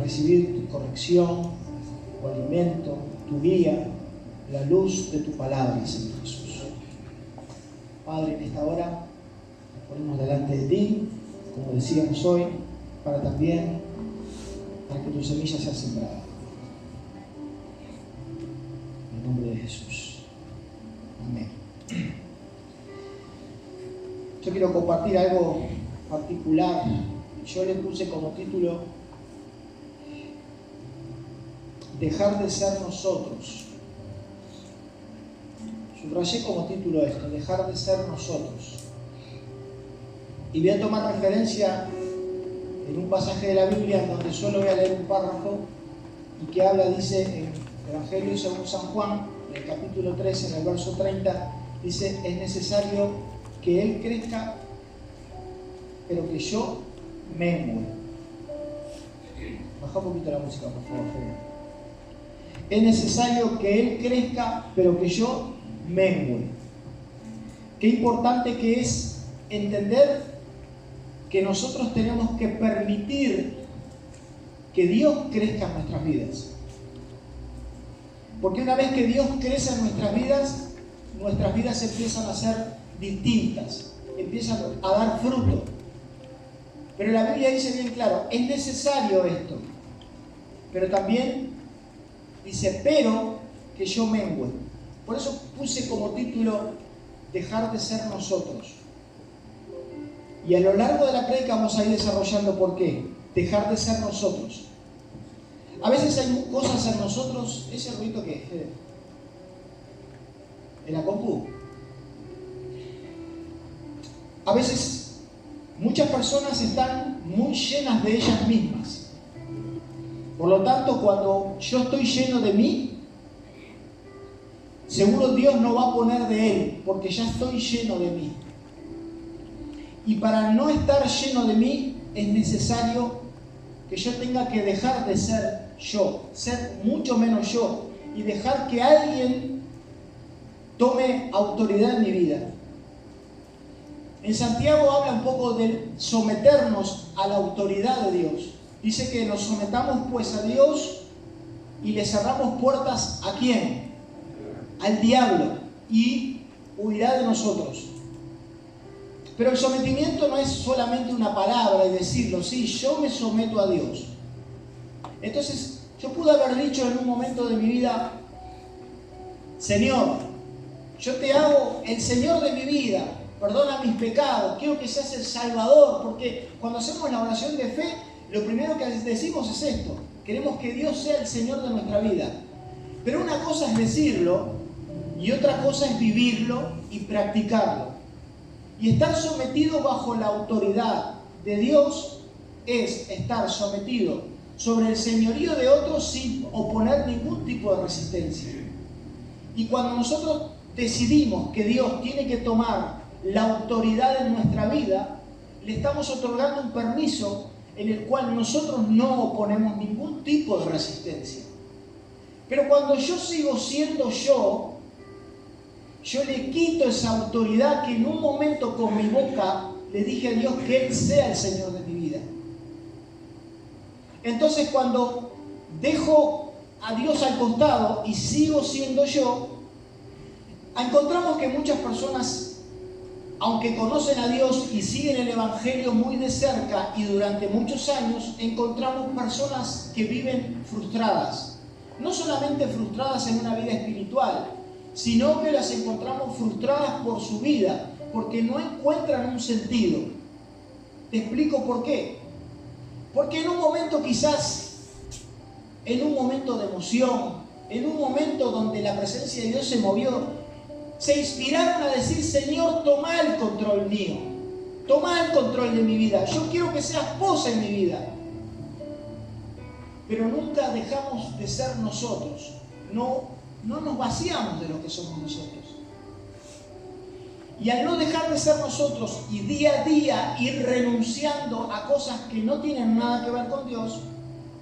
recibir tu corrección, tu alimento, tu guía, la luz de tu palabra, Señor Jesús. Padre, en esta hora nos ponemos delante de ti, como decíamos hoy, para que tu semilla sea sembrada. En el nombre de Jesús. Amén. Yo quiero compartir algo particular. Yo le puse como título Dejar de ser nosotros. Subrayé como título esto, dejar de ser nosotros. Y voy a tomar referencia en un pasaje de la Biblia donde solo voy a leer un párrafo y que habla, dice en Evangelio según San Juan, en el capítulo 3, en el verso 30, dice: es necesario que Él crezca, pero que yo mengue. Baja un poquito la música, por favor, Fede. Es necesario que Él crezca, pero que yo mengue. Qué importante que es entender que nosotros tenemos que permitir que Dios crezca en nuestras vidas. Porque una vez que Dios crece en nuestras vidas empiezan a ser distintas, empiezan a dar fruto. Pero la Biblia dice bien claro, es necesario esto. Pero también dice, pero que yo mengue. Por eso puse como título, dejar de ser nosotros. Y a lo largo de la prédica vamos a ir desarrollando por qué. Dejar de ser nosotros. A veces hay cosas en nosotros. ¿Ese ruido qué es? ¿En la compu? A veces muchas personas están muy llenas de ellas mismas. Por lo tanto, cuando yo estoy lleno de mí, seguro Dios no va a poner de Él, porque ya estoy lleno de mí. Y para no estar lleno de mí, es necesario que yo tenga que dejar de ser yo, ser mucho menos yo, y dejar que alguien tome autoridad en mi vida. En Santiago habla un poco de someternos a la autoridad de Dios. Dice que nos sometamos pues a Dios y le cerramos puertas ¿a quién? Al diablo, y huirá de nosotros. Pero el sometimiento no es solamente una palabra y decirlo, sí, yo me someto a Dios. Entonces, yo pude haber dicho en un momento de mi vida, Señor, yo te hago el Señor de mi vida, perdona mis pecados, quiero que seas el Salvador, porque cuando hacemos la oración de fe, lo primero que decimos es esto, queremos que Dios sea el Señor de nuestra vida. Pero una cosa es decirlo y otra cosa es vivirlo y practicarlo. Y estar sometido bajo la autoridad de Dios es estar sometido sobre el señorío de otros sin oponer ningún tipo de resistencia. Y cuando nosotros decidimos que Dios tiene que tomar la autoridad en nuestra vida, le estamos otorgando un permiso en el cual nosotros no oponemos ningún tipo de resistencia. Pero cuando yo sigo siendo yo le quito esa autoridad que en un momento con mi boca le dije a Dios que Él sea el Señor de mi vida. Entonces cuando dejo a Dios al costado y sigo siendo yo, encontramos que muchas personas, aunque conocen a Dios y siguen el Evangelio muy de cerca y durante muchos años, encontramos personas que viven frustradas. No solamente frustradas en una vida espiritual, sino que las encontramos frustradas por su vida, porque no encuentran un sentido. Te explico por qué. Porque en un momento quizás, en un momento de emoción, en un momento donde la presencia de Dios se movió, se inspiraron a decir, Señor, toma el control mío, toma el control de mi vida, yo quiero que seas vos en mi vida. Pero nunca dejamos de ser nosotros, no nos vaciamos de lo que somos nosotros. Y al no dejar de ser nosotros y día a día ir renunciando a cosas que no tienen nada que ver con Dios,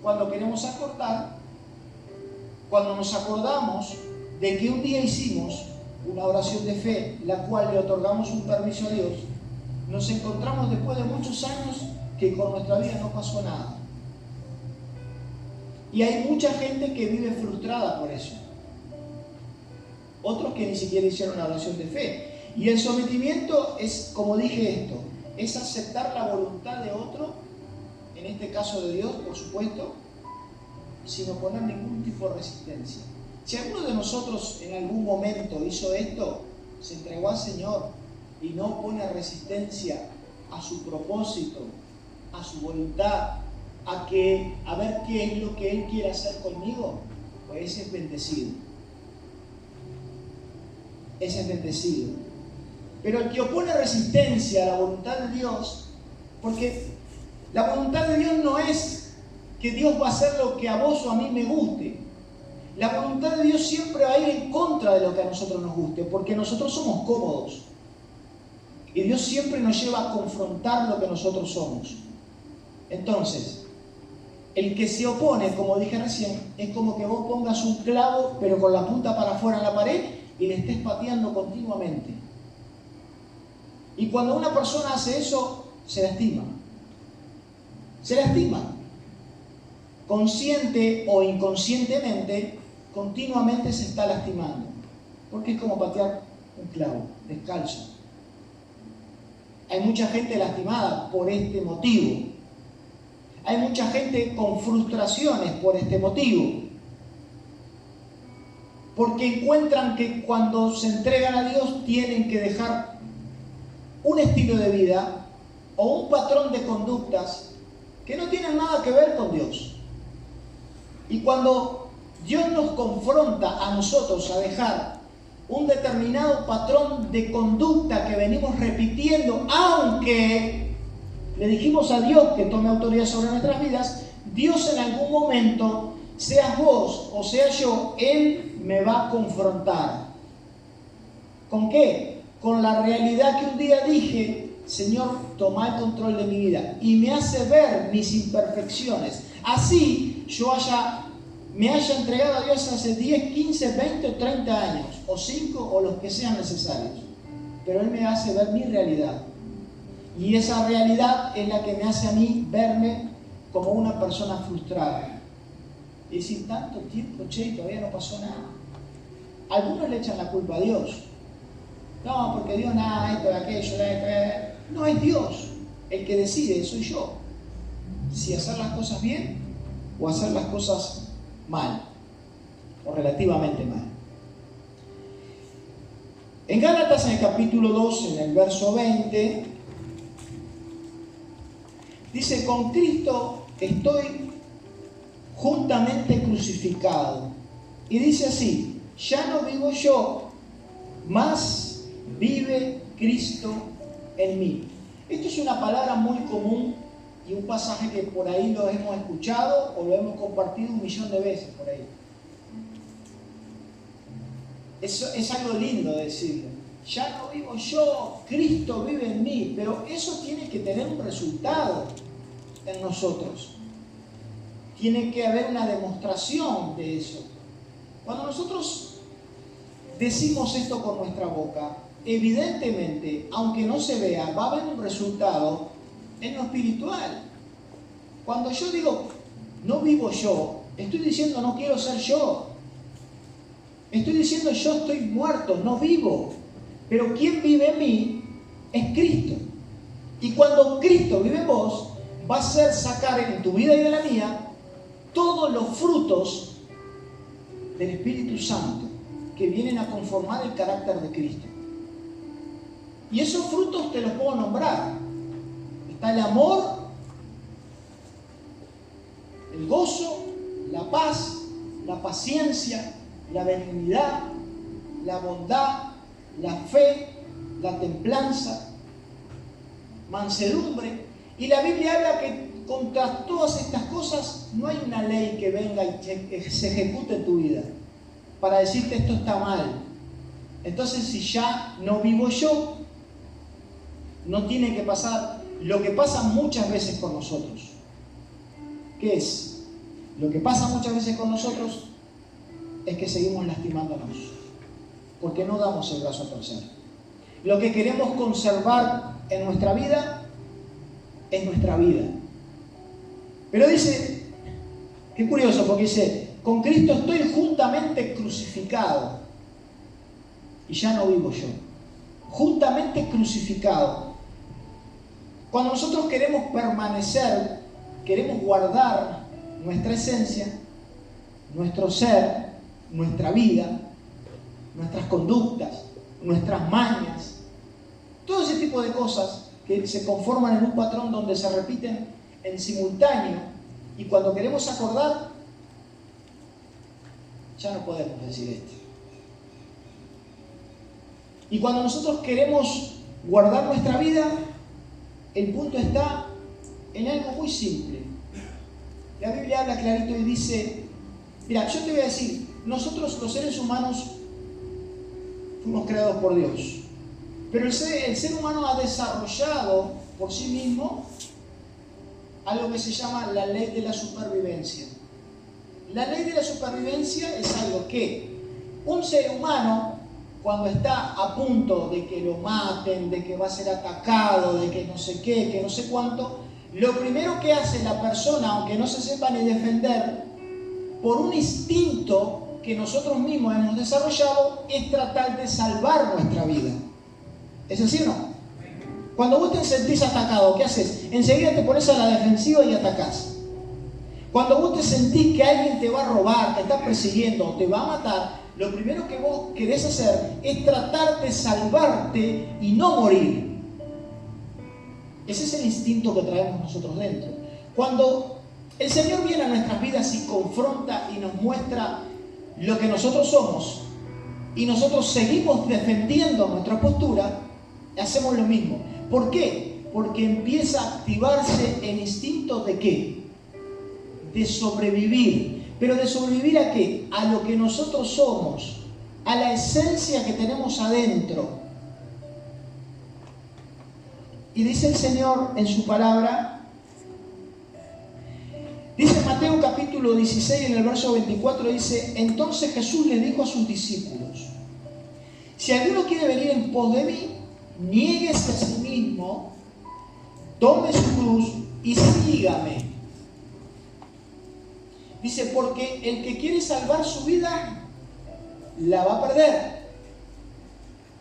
cuando queremos acordar, cuando nos acordamos de que un día hicimos una oración de fe, la cual le otorgamos un permiso a Dios, nos encontramos después de muchos años que con nuestra vida no pasó nada. Y hay mucha gente que vive frustrada por eso. Otros que ni siquiera hicieron una oración de fe. Y el sometimiento es, como dije esto, es aceptar la voluntad de otro, en este caso de Dios, por supuesto, sin oponer ningún tipo de resistencia. Si alguno de nosotros en algún momento hizo esto, se entregó al Señor y no pone resistencia a su propósito, a su voluntad, a ver qué es lo que Él quiere hacer conmigo, pues ese es bendecido. Ese es bendecido. Pero el que opone resistencia a la voluntad de Dios, porque la voluntad de Dios no es que Dios va a hacer lo que a vos o a mí me guste. La voluntad de Dios siempre va a ir en contra de lo que a nosotros nos guste, porque nosotros somos cómodos. Y Dios siempre nos lleva a confrontar lo que nosotros somos. Entonces, el que se opone, como dije recién, es como que vos pongas un clavo, pero con la punta para afuera en la pared, y le estés pateando continuamente. Y cuando una persona hace eso, se lastima. Se lastima. Consciente o inconscientemente, continuamente se está lastimando. Porque es como patear un clavo, descalzo. Hay mucha gente lastimada por este motivo. Hay mucha gente con frustraciones por este motivo. Porque encuentran que cuando se entregan a Dios tienen que dejar un estilo de vida o un patrón de conductas que no tienen nada que ver con Dios. Y cuando Dios nos confronta a nosotros a dejar un determinado patrón de conducta que venimos repitiendo, aunque le dijimos a Dios que tome autoridad sobre nuestras vidas, Dios en algún momento, seas vos o sea yo, Él me va a confrontar. ¿Con qué? Con la realidad que un día dije, Señor, toma el control de mi vida, y me hace ver mis imperfecciones. Así yo me haya entregado a Dios hace 10, 15, 20 o 30 años, o 5 o los que sean necesarios. Pero Él me hace ver mi realidad. Y esa realidad es la que me hace a mí verme como una persona frustrada. Y decir, tanto tiempo, y todavía no pasó nada. Algunos le echan la culpa a Dios. No, porque Dios nada, esto, aquello, No es Dios el que decide, soy yo. Si hacer las cosas bien o hacer las cosas mal, o relativamente mal. En Gálatas, en el capítulo 2, en el verso 20, dice, con Cristo estoy juntamente crucificado. Y dice así, ya no vivo yo, mas vive Cristo en mí. Esto es una palabra muy común y un pasaje que por ahí lo hemos escuchado o lo hemos compartido 1.000.000 de veces por ahí. Es algo lindo decirlo. Ya no vivo yo, Cristo vive en mí, pero eso tiene que tener un resultado en nosotros. Tiene que haber una demostración de eso. Cuando nosotros decimos esto con nuestra boca, evidentemente, aunque no se vea, va a haber un resultado en lo espiritual. Cuando yo digo, no vivo yo, estoy diciendo no quiero ser yo. Estoy diciendo yo estoy muerto, no vivo. Pero quien vive en mí es Cristo. Y cuando Cristo vive en vos, va a ser sacar en tu vida y en la mía todos los frutos del Espíritu Santo que vienen a conformar el carácter de Cristo. Y esos frutos te los puedo nombrar. Está el amor, el gozo, la paz, la paciencia, la benignidad, la bondad, la fe, la templanza, mansedumbre. Y la Biblia habla que contra todas estas cosas no hay una ley que venga y se ejecute en tu vida para decirte esto está mal. Entonces, si ya no vivo yo, no tiene que pasar lo que pasa muchas veces con nosotros. ¿Qué es? Lo que pasa muchas veces con nosotros es que seguimos lastimándonos, porque no damos el brazo a torcer. Lo que queremos conservar en nuestra vida es nuestra vida. Pero dice, Qué curioso, porque dice, con Cristo estoy juntamente crucificado. Y ya no vivo yo. Juntamente crucificado. Cuando nosotros queremos permanecer, queremos guardar nuestra esencia, nuestro ser, nuestra vida, nuestras conductas, nuestras mañas, todo ese tipo de cosas que se conforman en un patrón donde se repiten en simultáneo, y cuando queremos acordar, ya no podemos decir esto. Y cuando nosotros queremos guardar nuestra vida, el punto está en algo muy simple. La Biblia habla clarito y dice, mira, yo te voy a decir, nosotros los seres humanos fuimos creados por Dios, pero el ser humano ha desarrollado por sí mismo algo que se llama la ley de la supervivencia. La ley de la supervivencia es algo que un ser humano, cuando está a punto de que lo maten, de que va a ser atacado, de que no sé qué, que no sé cuánto, lo primero que hace la persona, aunque no se sepa ni defender, por un instinto que nosotros mismos hemos desarrollado, es tratar de salvar nuestra vida. ¿Es así o no? Cuando vos te sentís atacado, ¿qué haces? Enseguida te pones a la defensiva y atacás. Cuando vos te sentís que alguien te va a robar, te está persiguiendo o te va a matar, lo primero que vos querés hacer es tratar de salvarte y no morir. Ese es el instinto que traemos nosotros dentro. Cuando el Señor viene a nuestras vidas y confronta y nos muestra lo que nosotros somos, y nosotros seguimos defendiendo nuestra postura, hacemos lo mismo. ¿Por qué? Porque empieza a activarse el instinto de ¿qué? De sobrevivir. ¿Pero de sobrevivir a qué? A lo que nosotros somos, a la esencia que tenemos adentro. Y dice el Señor en su palabra, dice Mateo capítulo 16 en el verso 24, dice, entonces Jesús le dijo a sus discípulos, si alguno quiere venir en pos de mí, niéguese a sí mismo, tome su cruz y sígame. Dice, porque el que quiere salvar su vida, la va a perder,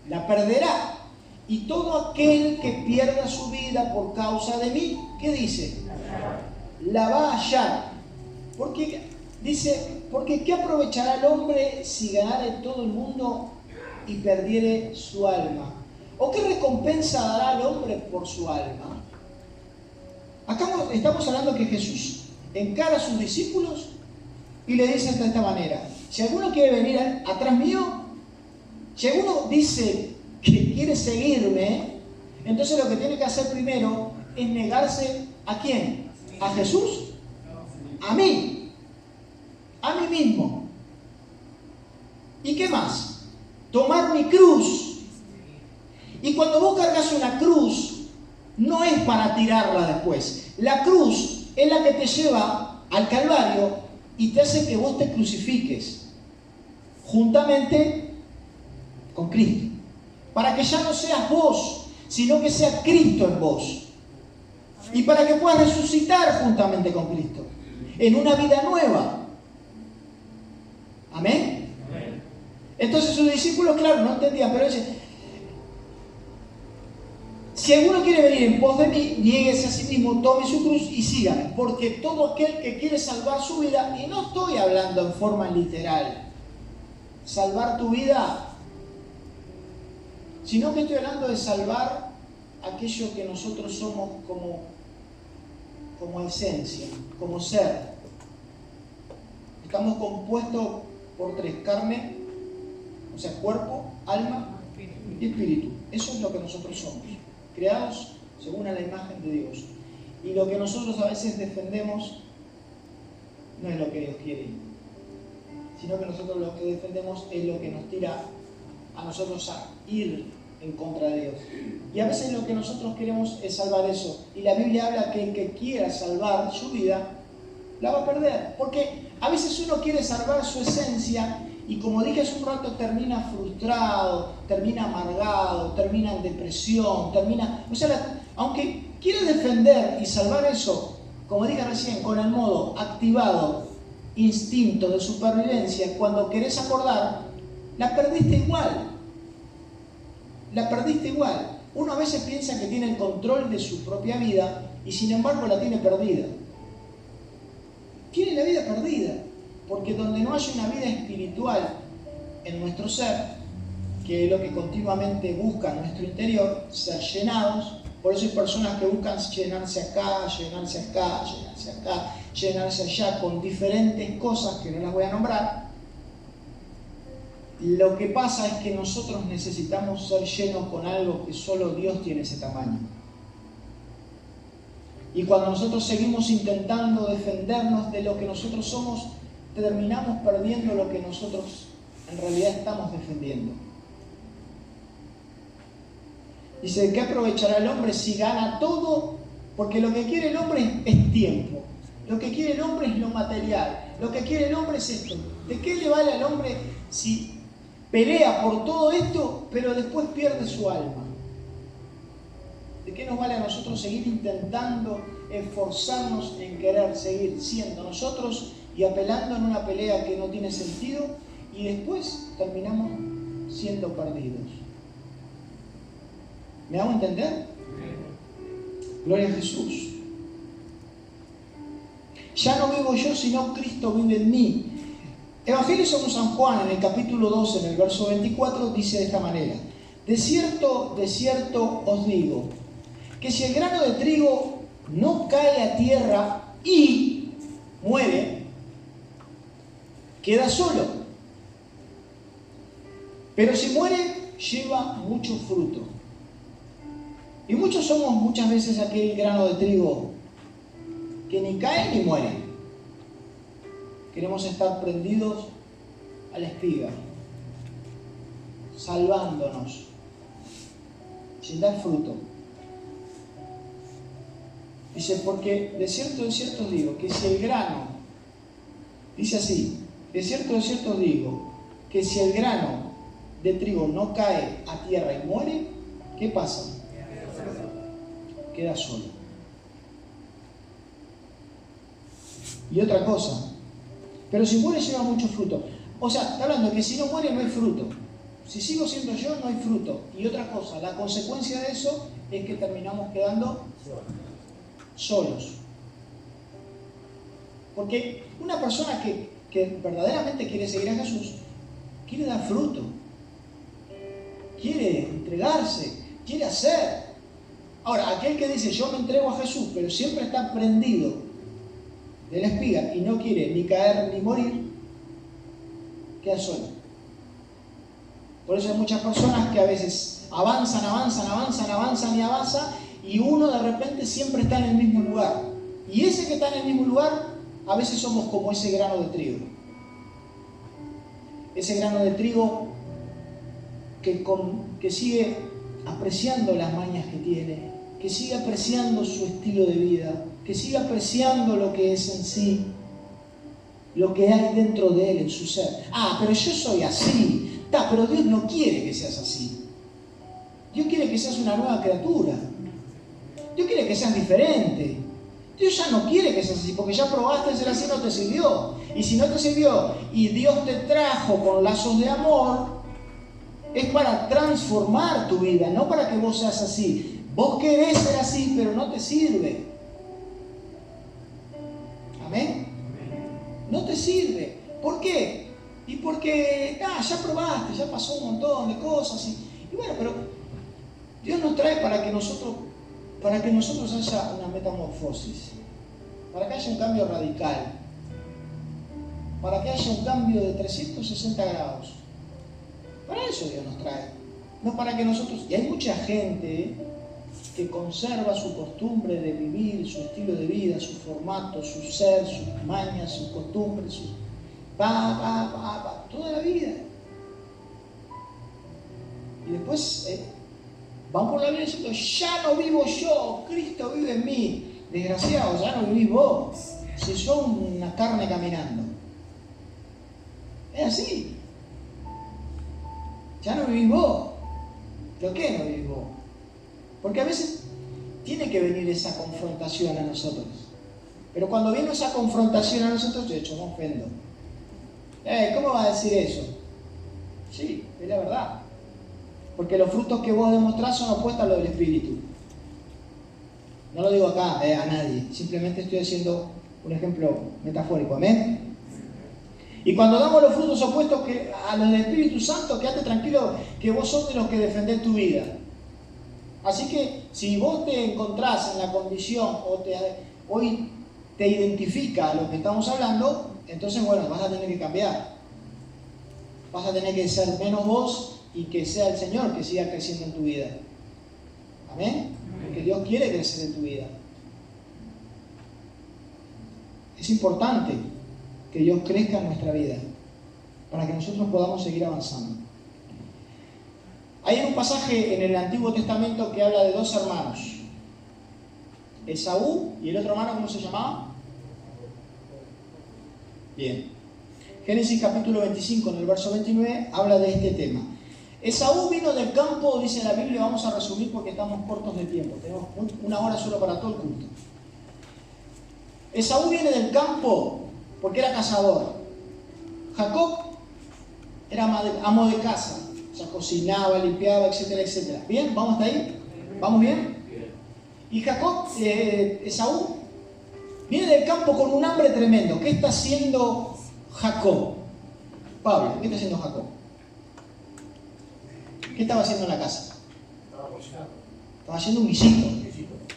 la perderá. Y todo aquel que pierda su vida por causa de mí, ¿qué dice? La va a hallar. Porque dice, porque ¿qué aprovechará el hombre si ganare todo el mundo y perdiere su alma? ¿O qué recompensa dará al hombre por su alma? Acá estamos hablando que Jesús encara a sus discípulos y le dice de esta manera, si alguno quiere venir atrás mío, si alguno dice que quiere seguirme, entonces lo que tiene que hacer primero es negarse ¿a quién? ¿A Jesús? A mí mismo. ¿Y qué más? Tomar mi cruz. Y cuando vos cargas una cruz, no es para tirarla después. La cruz es la que te lleva al Calvario y te hace que vos te crucifiques juntamente con Cristo. Para que ya no seas vos, sino que sea Cristo en vos. Y para que puedas resucitar juntamente con Cristo en una vida nueva. ¿Amén? Entonces sus discípulos, claro, no entendían, pero dice, si alguno quiere venir en pos de mí, niéguese a sí mismo, tome su cruz y sígame. Porque todo aquel que quiere salvar su vida, y no estoy hablando en forma literal, salvar tu vida, sino que estoy hablando de salvar aquello que nosotros somos como esencia, como ser. Estamos compuestos por tres: carne, o sea, cuerpo, alma y espíritu. Eso es lo que nosotros somos, creados según a la imagen de Dios. Y lo que nosotros a veces defendemos no es lo que Dios quiere, sino que nosotros lo que defendemos es lo que nos tira a nosotros a ir en contra de Dios. Y a veces lo que nosotros queremos es salvar eso. Y la Biblia habla que el que quiera salvar su vida, la va a perder. Porque a veces uno quiere salvar su esencia y, como dije hace un rato, termina frustrado, termina amargado, termina en depresión, o sea, aunque quiere defender y salvar eso, como dije recién, con el modo activado instinto de supervivencia, cuando querés acordar, la perdiste igual. La perdiste igual. Uno a veces piensa que tiene el control de su propia vida y sin embargo la tiene perdida. Tiene la vida perdida, porque donde no hay una vida espiritual en nuestro ser, que es lo que continuamente busca nuestro interior, ser llenados. Por eso hay personas que buscan llenarse acá, llenarse acá, llenarse acá, llenarse allá, con diferentes cosas que no las voy a nombrar. Lo que pasa es que nosotros necesitamos ser llenos con algo que solo Dios tiene ese tamaño. Y cuando nosotros seguimos intentando defendernos de lo que nosotros somos, terminamos perdiendo lo que nosotros en realidad estamos defendiendo. Dice, ¿qué aprovechará el hombre si gana todo? Porque lo que quiere el hombre es tiempo. Lo que quiere el hombre es lo material. Lo que quiere el hombre es esto. ¿De qué le vale al hombre si pelea por todo esto, pero después pierde su alma? ¿De qué nos vale a nosotros seguir intentando esforzarnos en querer seguir siendo nosotros y apelando en una pelea que no tiene sentido y después terminamos siendo perdidos? ¿Me hago entender? Gloria a Jesús. Ya no vivo yo, sino Cristo vive en mí. Evangelio según San Juan, en el capítulo 12, en el verso 24, dice de esta manera: de cierto os digo, que si el grano de trigo no cae a tierra y muere, queda solo. Pero si muere, lleva mucho fruto. Y muchos somos muchas veces aquel grano de trigo que ni cae ni muere. Queremos estar prendidos a la espiga, salvándonos, sin dar fruto. Dice, porque de cierto os digo, que si el grano, dice así, de cierto os digo, que si el grano de trigo no cae a tierra y muere, ¿qué pasa? Queda solo. Y otra cosa, pero si muere lleva mucho fruto. O sea, está hablando de que si no muere no hay fruto. Si sigo siendo yo no hay fruto. Y otra cosa, la consecuencia de eso es que terminamos quedando solos. Porque una persona que verdaderamente quiere seguir a Jesús, quiere dar fruto, quiere entregarse, quiere hacer. Ahora, aquel que dice yo me entrego a Jesús, pero siempre está prendido de la espiga y no quiere ni caer ni morir, queda solo. Por eso hay muchas personas que a veces avanzan y uno de repente siempre está en el mismo lugar. Y ese que está en el mismo lugar, a veces somos como ese grano de trigo. Ese grano de trigo que sigue apreciando las mañas que tiene, que sigue apreciando su estilo de vida, que sigue apreciando lo que es en sí, lo que hay dentro de él, en su ser. Pero yo soy así. Pero Dios no quiere que seas así. Dios quiere que seas una nueva criatura. Dios quiere que seas diferente. Dios ya no quiere que seas así, porque ya probaste ser así, no te sirvió. Y si no te sirvió y Dios te trajo con lazos de amor, es para transformar tu vida, no para que vos seas así. Vos querés ser así, pero no te sirve. ¿Amén? No te sirve. ¿Por qué? Y porque ya probaste, ya pasó un montón de cosas. Y bueno, pero Dios nos trae para que nosotros haya una metamorfosis, para que haya un cambio radical, para que haya un cambio de 360 grados. Para eso Dios nos trae, no para que nosotros... Y hay mucha gente que conserva su costumbre de vivir, su estilo de vida, su formato, su ser, sus mañas, sus costumbres, toda la vida. Y después van por la vida diciendo, ya no vivo yo, Cristo vive en mí. Desgraciado, ya no vivís vos, si sos una carne caminando. Es así. Ya no vivís vos. ¿Pero qué no vivís vos? Porque a veces tiene que venir esa confrontación a nosotros. Pero cuando viene esa confrontación a nosotros, de hecho, me ofendo. ¿Cómo va a decir eso? Sí, es la verdad. Porque los frutos que vos demostrás son opuestos a los del Espíritu. No lo digo acá a nadie, simplemente estoy haciendo un ejemplo metafórico. ¿Amén? Y cuando damos los frutos opuestos a los del Espíritu Santo, quédate tranquilo que vos sos de los que defendés tu vida. Así que si vos te encontrás en la condición hoy te identifica a lo que estamos hablando, entonces bueno, vas a tener que cambiar. Vas a tener que ser menos vos y que sea el Señor que siga creciendo en tu vida. ¿Amén? Porque Dios quiere crecer en tu vida. Es importante que Dios crezca en nuestra vida para que nosotros podamos seguir avanzando. Hay un pasaje en el Antiguo Testamento que habla de dos hermanos, Esaú y el otro hermano, ¿cómo se llamaba? Bien. Génesis capítulo 25, en el verso 29, habla de este tema. Esaú vino del campo, dice la Biblia, vamos a resumir porque estamos cortos de tiempo, tenemos una hora solo para todo el culto. Esaú viene del campo porque era cazador. Jacob era amo de casa, o sea, cocinaba, limpiaba, etcétera, etcétera. ¿Bien? ¿Vamos hasta ahí? ¿Vamos bien? Y Jacob, Esaú, viene del campo con un hambre tremendo. ¿Qué está haciendo Jacob? Pablo, ¿qué está haciendo Jacob? ¿Qué estaba haciendo en la casa? Estaba haciendo un guisito.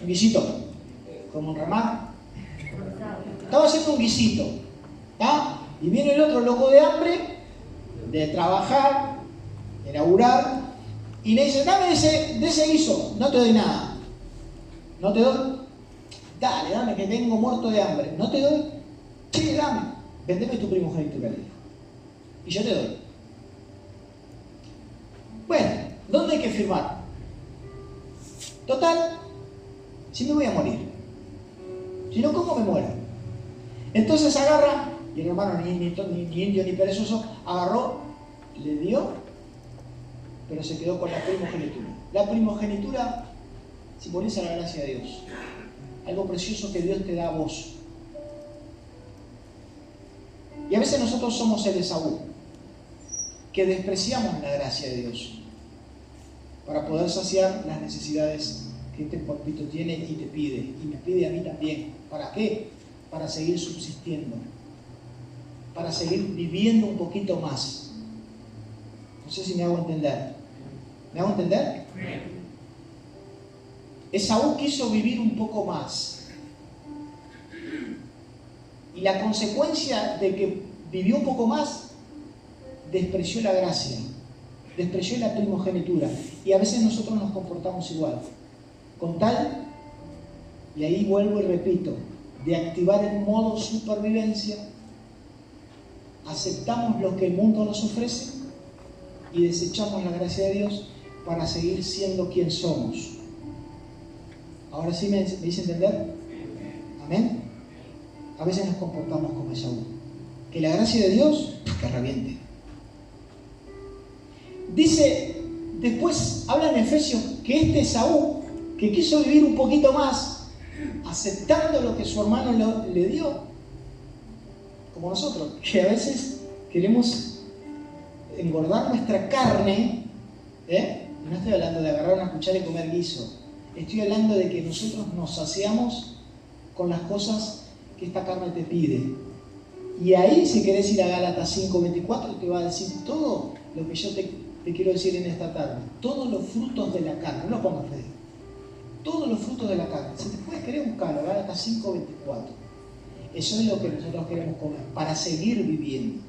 Un guisito. Como un ramar. Estaba haciendo un guisito. ¿Tá? Y viene el otro loco de hambre, de trabajar, de laburar, y le dice, dame de ese guiso, no te doy nada. No te doy. Dale, dame que tengo muerto de hambre. No te doy. Sí, dame. Vendeme tu primogénito, y yo te doy. Bueno, ¿dónde hay que firmar? Total, si me voy a morir. Si no, ¿cómo me muero? Entonces agarra, y el hermano ni indio ni perezoso, agarró, le dio, pero se quedó con la primogenitura. La primogenitura simboliza la gracia de Dios. Algo precioso que Dios te da a vos. Y a veces nosotros somos el Esaú, que despreciamos la gracia de Dios para poder saciar las necesidades que este cuerpito tiene y te pide, y me pide a mí también. ¿Para qué? Para seguir subsistiendo, para seguir viviendo un poquito más. No sé si me hago entender. ¿Me hago entender? Esaú quiso vivir un poco más. Y la consecuencia de que vivió un poco más, despreció la gracia, despreció la primogenitura. Y a veces nosotros nos comportamos igual. Con tal, y ahí vuelvo y repito, de activar el modo supervivencia, aceptamos lo que el mundo nos ofrece y desechamos la gracia de Dios para seguir siendo quien somos. ¿Ahora sí me hice entender? ¿Amén? A veces nos comportamos como Esaú. Que la gracia de Dios, que reviente. Dice, después habla en Efesios que este Esaú, que quiso vivir un poquito más, aceptando lo que su hermano le dio, como nosotros, que a veces queremos engordar nuestra carne, no estoy hablando de agarrar una cuchara y comer guiso, estoy hablando de que nosotros nos saciamos con las cosas que esta carne te pide. Y ahí, si querés ir a Gálatas 5:24, te va a decir todo lo que yo te quiero decir en esta tarde. Todos los frutos de la carne, no lo pongas, Fede. Todos los frutos de la carne. Si te puedes querer buscarlo, Gálatas 5:24. Eso es lo que nosotros queremos comer, para seguir viviendo.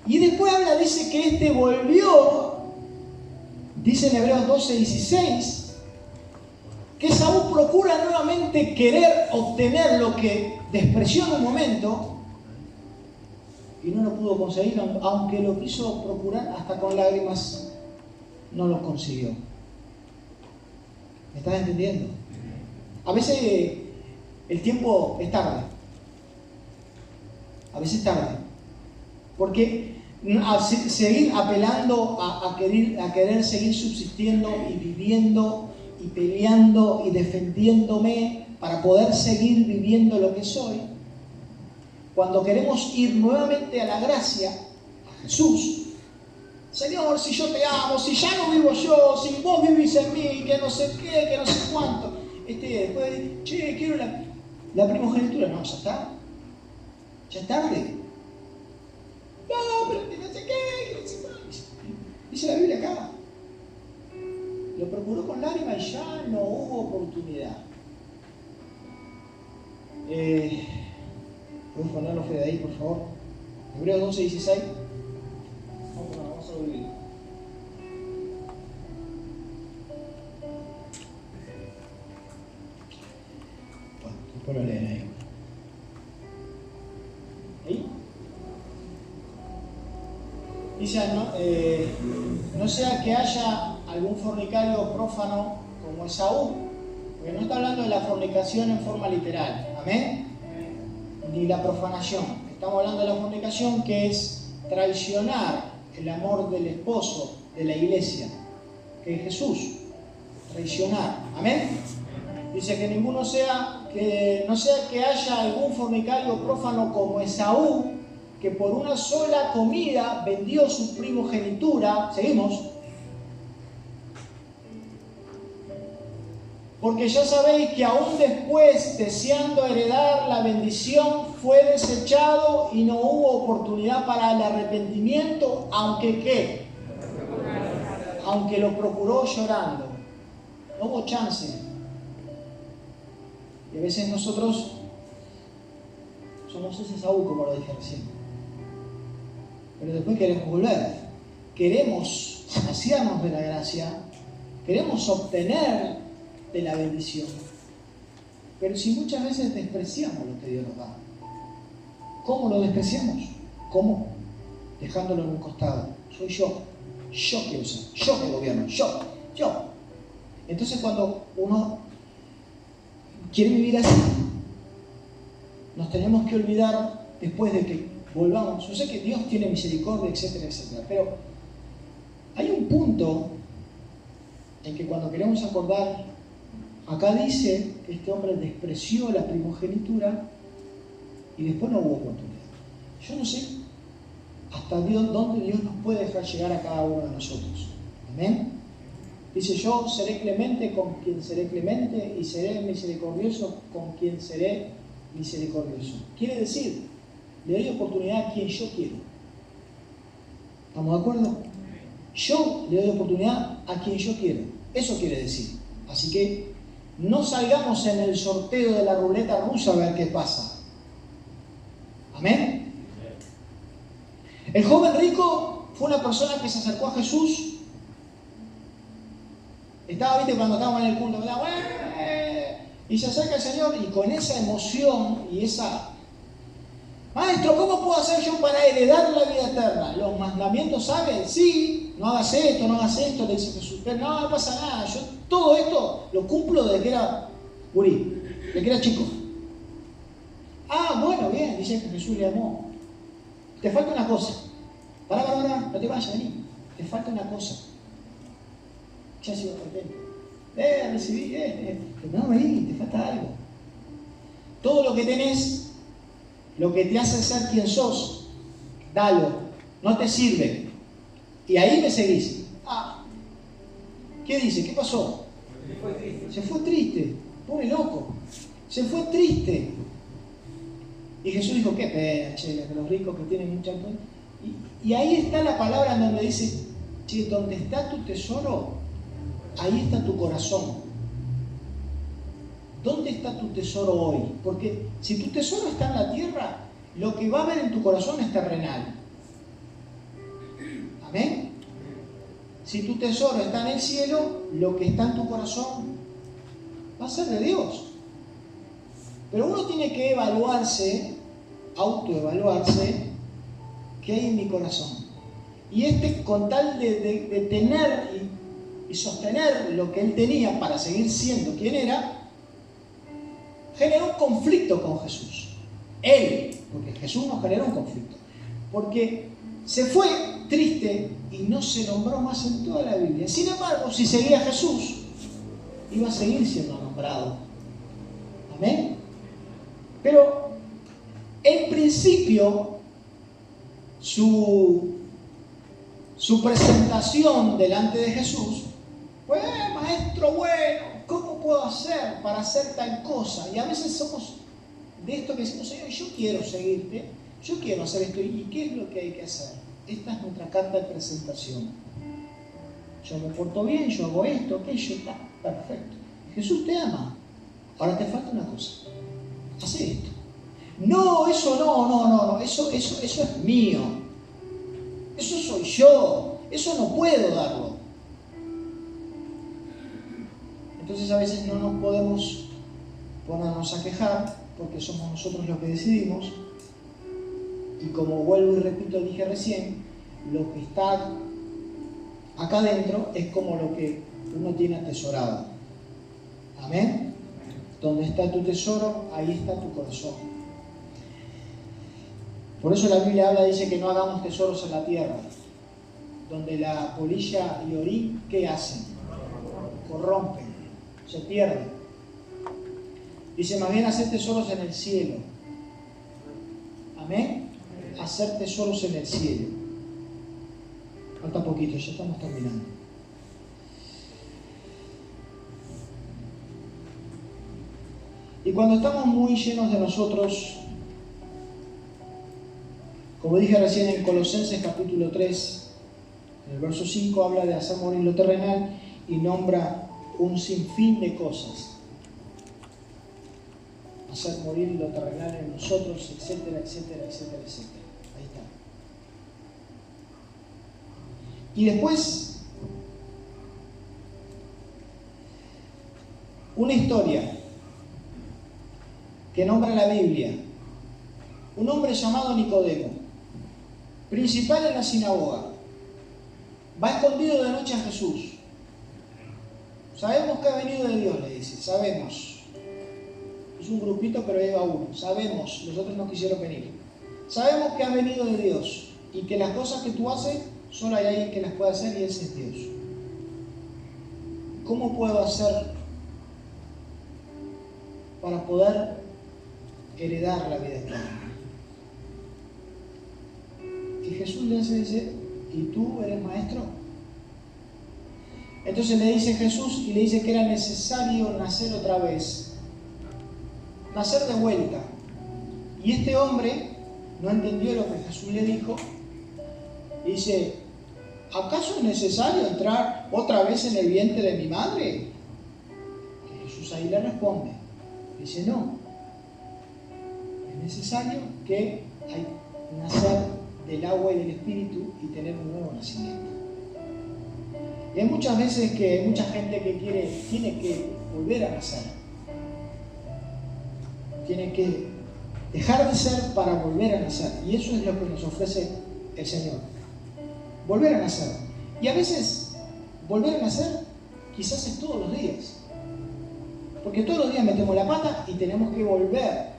Y después dice que este volvió, dice en Hebreos 12:16, que Esaú procura nuevamente querer obtener lo que despreció en un momento y no lo pudo conseguir, aunque lo quiso procurar hasta con lágrimas, no lo consiguió. ¿Me estás entendiendo? A veces el tiempo es tarde. A veces tarde. Porque seguir apelando a querer seguir subsistiendo y viviendo y peleando y defendiéndome para poder seguir viviendo lo que soy, cuando queremos ir nuevamente a la gracia, a Jesús, Señor, si yo te amo, si ya no vivo yo, si vos vivís en mí, que no sé qué, que no sé cuánto. Después, che, quiero la primogenitura. No, ya está. Ya es tarde. No, pero no sé qué, no sé cuánto. Dice la Biblia acá. Lo procuró con lágrimas y ya no hubo oportunidad. ¿Puedes ponerlo de ahí, por favor? Hebreos 12:16. Vamos a olvidar. Bueno, después lo leen ahí. ¿Ahí? Dice, no sea que haya algún fornicario prófano como Esaú, porque no está hablando de la fornicación en forma literal, ¿amén? Ni la profanación. Estamos hablando de la fornicación, que es traicionar el amor del esposo de la iglesia, que es Jesús. Traicionar, ¿amén? Dice que no sea que haya algún fornicario prófano como Esaú, que por una sola comida vendió su primogenitura. Seguimos. Porque ya sabéis que aún después, deseando heredar la bendición, fue desechado y no hubo oportunidad para el arrepentimiento, aunque ¿qué? Aunque lo procuró llorando. No hubo chance. Y a veces nosotros somos ese Saúl, como lo dije recién. Pero después queremos volver. Queremos saciarnos de la gracia. Queremos obtener de la bendición. Pero si muchas veces despreciamos lo que Dios nos da. ¿Cómo lo despreciamos? ¿Cómo? Dejándolo en un costado. Soy yo. Yo que uso. Yo que gobierno. Yo. Entonces cuando uno quiere vivir así, nos tenemos que olvidar después de que volvamos. Yo sé que Dios tiene misericordia, etcétera, etcétera. Pero hay un punto en que cuando queremos acordar, acá dice que este hombre despreció la primogenitura y después no hubo oportunidad. Yo no sé hasta dónde Dios nos puede dejar llegar a cada uno de nosotros. Amén. Dice, yo seré clemente con quien seré clemente y seré misericordioso con quien seré misericordioso. Quiere decir, le doy oportunidad a quien yo quiero. ¿Estamos de acuerdo? Yo le doy oportunidad a quien yo quiero. Eso quiere decir. Así que no salgamos en el sorteo de la ruleta rusa a ver qué pasa. Amén. El joven rico fue una persona que se acercó a Jesús. Estaba, viste, cuando estábamos en el culto, y se acerca al Señor y con esa emoción y esa... Maestro, ¿cómo puedo hacer yo para heredar la vida eterna? ¿Los mandamientos saben? Sí, no hagas esto, le dice Jesús. Pero no pasa nada, yo todo esto lo cumplo desde que era gurí, desde que era chico. Ah, bueno, bien, dice que Jesús le amó. Te falta una cosa. Pará, no te vayas, vení. Te falta una cosa. Ya se iba a perder. Recibí, no, vení, te falta algo. Todo lo que tenés, lo que te hace ser quien sos, dalo, no te sirve. Y ahí me seguís. Ah, ¿qué dice? ¿Qué pasó? Se fue triste, pobre loco. Se fue triste. Y Jesús dijo, qué pena, che, los ricos que tienen mucha... Y ahí está la palabra en donde dice, che, donde está tu tesoro, ahí está tu corazón. ¿Dónde está tu tesoro hoy? Porque si tu tesoro está en la tierra, lo que va a haber en tu corazón es terrenal. ¿Amén? Si tu tesoro está en el cielo, lo que está en tu corazón va a ser de Dios. Pero uno tiene que evaluarse, autoevaluarse, qué hay en mi corazón. Y con tal de tener y sostener lo que él tenía para seguir siendo quien era, generó un conflicto con Jesús. Él, porque Jesús no generó un conflicto. Porque se fue triste y no se nombró más en toda la Biblia. Sin embargo, si seguía a Jesús, iba a seguir siendo nombrado. Amén. Pero En principio, su presentación delante de Jesús fue: maestro bueno, ¿cómo puedo hacer para hacer tal cosa? Y a veces somos de esto que decimos: Señor, yo quiero seguirte, yo quiero hacer esto. ¿Y qué es lo que hay que hacer? Esta es nuestra carta de presentación. Yo me porto bien, yo hago esto, aquello, está perfecto. Jesús te ama. Ahora te falta una cosa: hace esto. No, eso no, eso es mío. Eso soy yo. Eso no puedo darlo. Entonces a veces no nos podemos ponernos a quejar porque somos nosotros los que decidimos. Y como vuelvo y repito, dije recién, lo que está acá adentro es como lo que uno tiene atesorado. Amén. Donde está tu tesoro, ahí está tu corazón. Por eso la Biblia dice que no hagamos tesoros en la tierra, donde la polilla y orín, ¿qué hacen? Corrompen, se pierden. Dice: más bien hacer tesoros en el cielo. Amén. Hacer tesoros en el cielo. Falta poquito, ya estamos terminando. Y cuando estamos muy llenos de nosotros, como dije recién en Colosenses capítulo 3, en el verso 5 habla de hacer morir lo terrenal y nombra un sinfín de cosas. Hacer morir lo terrenal en nosotros, etcétera, etcétera, etcétera, etcétera. Ahí está. Y después, una historia que nombra la Biblia. Un hombre llamado Nicodemo, principal en la sinagoga, va escondido de noche a Jesús. Sabemos que ha venido de Dios, le dice, sabemos. Es un grupito, pero lleva uno. Sabemos, los otros no quisieron venir. Sabemos que has venido de Dios y que las cosas que tú haces, solo hay alguien que las puede hacer y ese es Dios. ¿Cómo puedo hacer para poder heredar la vida eterna? Y Jesús le dice: ¿y tú eres maestro? Entonces le dice Jesús y le dice que era necesario nacer otra vez, nacer de vuelta. Y este hombre no entendió lo que Jesús le dijo y dice: ¿acaso es necesario entrar otra vez en el vientre de mi madre? Y Jesús ahí le responde, dice: no, es necesario que hay nacer del agua y del espíritu y tener un nuevo nacimiento. Y hay muchas veces que hay mucha gente que tiene que volver a nacer. Tiene que dejar de ser para volver a nacer. Y eso es lo que nos ofrece el Señor. Volver a nacer. Y a veces, volver a nacer quizás es todos los días. Porque todos los días metemos la pata y tenemos que volver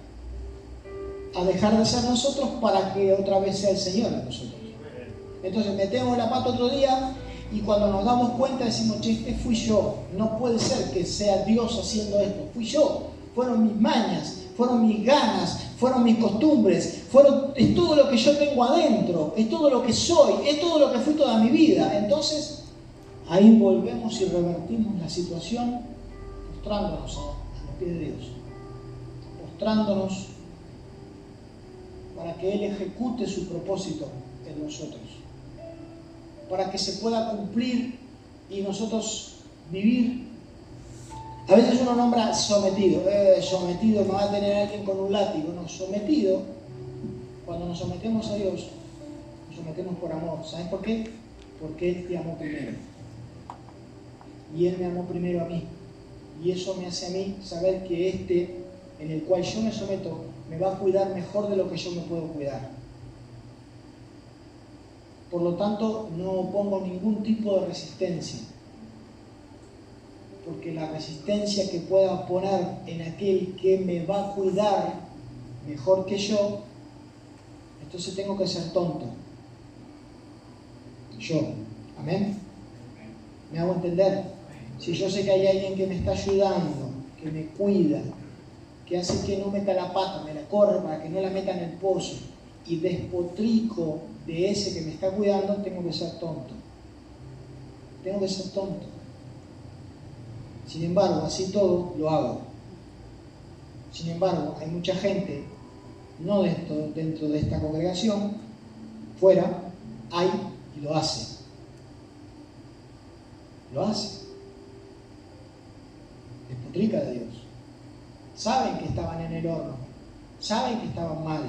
a dejar de ser nosotros para que otra vez sea el Señor en nosotros. Entonces metemos la pata otro día y cuando nos damos cuenta decimos: che, este fui yo. No puede ser que sea Dios haciendo esto. Fui yo. Fueron mis mañas, fueron mis ganas, fueron mis costumbres, es todo lo que yo tengo adentro, es todo lo que soy, es todo lo que fui toda mi vida. Entonces, ahí volvemos y revertimos la situación postrándonos a los pies de Dios. Postrándonos para que Él ejecute su propósito en nosotros. Para que se pueda cumplir y nosotros vivir. A veces uno nombra sometido. Sometido, me va a tener alguien con un látigo. No, sometido, cuando nos sometemos a Dios, nos sometemos por amor. ¿Sabes por qué? Porque Él te amó primero. Y Él me amó primero a mí. Y eso me hace a mí saber que este, en el cual yo me someto, me va a cuidar mejor de lo que yo me puedo cuidar. Por lo tanto, no pongo ningún tipo de resistencia. Porque la resistencia que pueda poner en aquel que me va a cuidar mejor que yo, entonces tengo que ser tonto. Yo. ¿Amén? ¿Me hago entender? Si yo sé que hay alguien que me está ayudando, que me cuida, que hace que no meta la pata, me la corre para que no la meta en el pozo, y despotrico de ese que me está cuidando, tengo que ser tonto. Tengo que ser tonto. Sin embargo, así todo lo hago. Sin embargo, hay mucha gente, no dentro de esta congregación, fuera, hay y lo hace. Lo hace. Despotrica de Dios. Saben que estaban en el horno. Saben que estaban mal.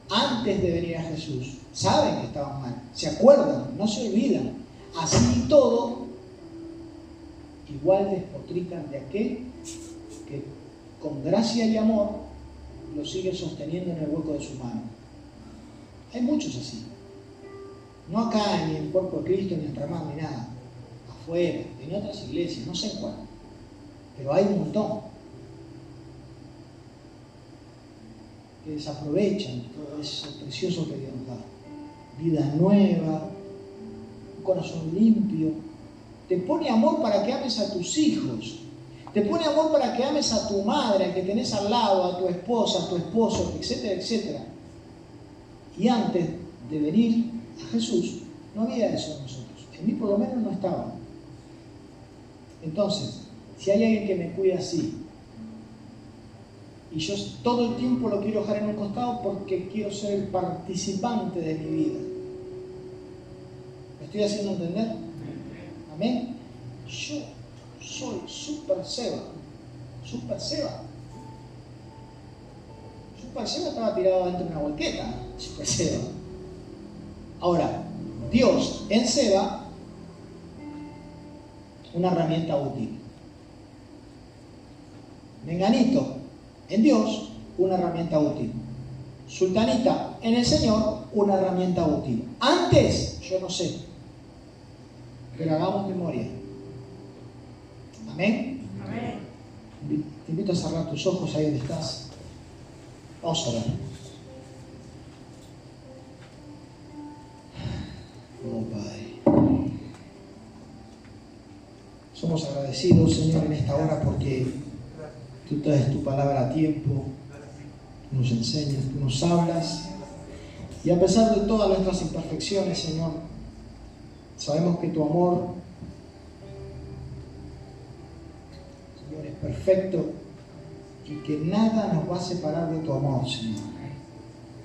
Antes de venir a Jesús. Saben que estaban mal. Se acuerdan, no se olvidan. Así y todo, igual despotrican de aquel que con gracia y amor lo sigue sosteniendo en el hueco de su mano. Hay muchos así. No acá, ni en el cuerpo de Cristo, ni en Ramón, ni nada. Afuera, en otras iglesias, no sé en cuál. Pero hay un montón que desaprovechan todo eso precioso que Dios nos da. Vida nueva, un corazón limpio. Te pone amor para que ames a tus hijos. Te pone amor para que ames a tu madre, al que tenés al lado, a tu esposa, a tu esposo, etcétera, etcétera. Y antes de venir a Jesús, no había eso en nosotros. En mí por lo menos no estaba. Entonces, si hay alguien que me cuida así, y yo todo el tiempo lo quiero dejar en un costado porque quiero ser el participante de mi vida. ¿Me estoy haciendo entender? Amén. Yo soy Super Seba. Super Seba. Super Seba estaba tirado dentro de una volqueta. Super Seba. Ahora, Dios en Seba, una herramienta útil. Menganito en Dios, una herramienta útil. Sultanita en el Señor, una herramienta útil. Antes, yo no sé. Pero hagamos memoria. Amén. Amén. Te invito a cerrar tus ojos ahí donde estás. Vamos a orar. Oh Padre. Somos agradecidos, Señor, en esta hora porque Tú traes tu palabra a tiempo, tú nos enseñas, tú nos hablas. Y a pesar de todas nuestras imperfecciones, Señor, sabemos que tu amor, Señor, es perfecto y que nada nos va a separar de tu amor, Señor.